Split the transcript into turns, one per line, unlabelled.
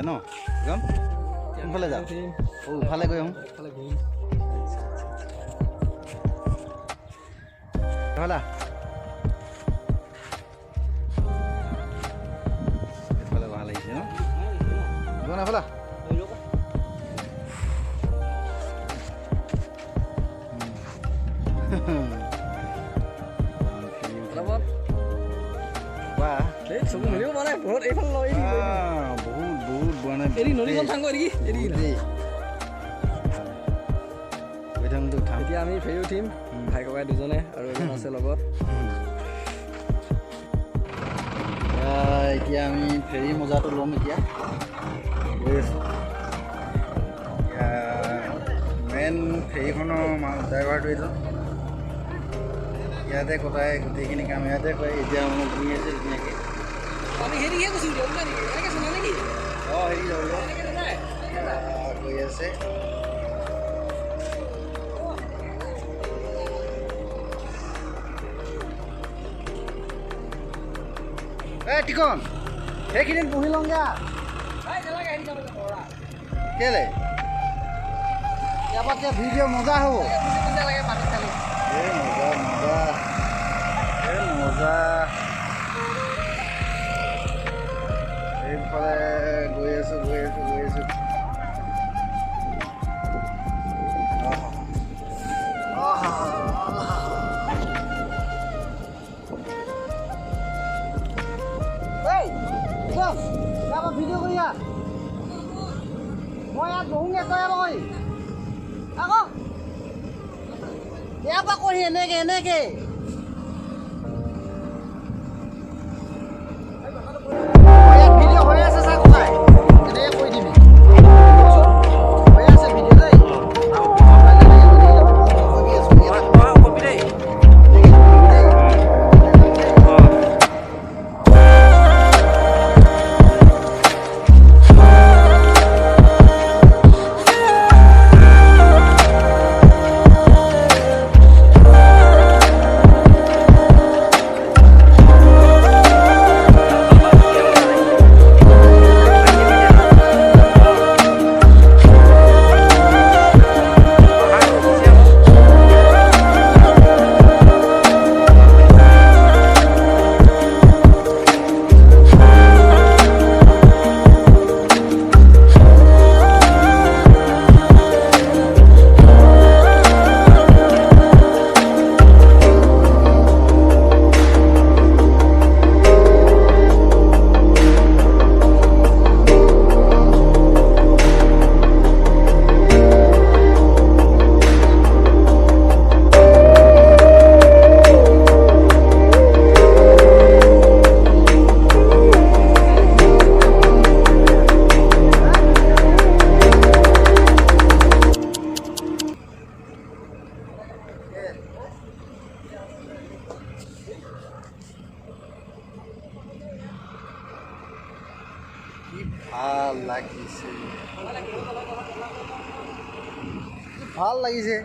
এতিয়া ন কোনফালে যাওঁ ইফালে গৈ আহোঁ এইফালে এইফালে ভাল লাগিছে ন যোৱা নাই এইফালে বহুত বোৱা নাই
এতিয়া আমি ফেৰি উঠিম ভাই ককাই দুজনে আৰু এজন আছে লগত
এতিয়া আমি ফেৰি মজাটো ল'ম এতিয়া গৈ আছোঁ মেইন ফেৰিখনৰ ড্ৰাইভাৰটো এইজন ইয়াতে কটাই গোটেইখিনি কাম ইয়াতে কৰে এতিয়া মোক ঘূৰি আছে ধুনীয়াকৈ অঁ হেৰি যাব গৈ আছে এই টিকন সেইখিনিত বহি লওঁগৈ কেলে ইয়াৰ পৰা এতিয়া ভিডিঅ' মজা হ'ব মজা এইফালে গৈ আছোঁ ভিডিঅ' কৰি মই ইয়াত বহুগে তই আকৌ ইয়াৰ পৰা কৰি এনেকে ভিডিঅ' হৈ আছে চা ককাই এনেকৈ কৈ দিবি হৈ আছে ভিডিঅ' দেই ভাল লাগিছে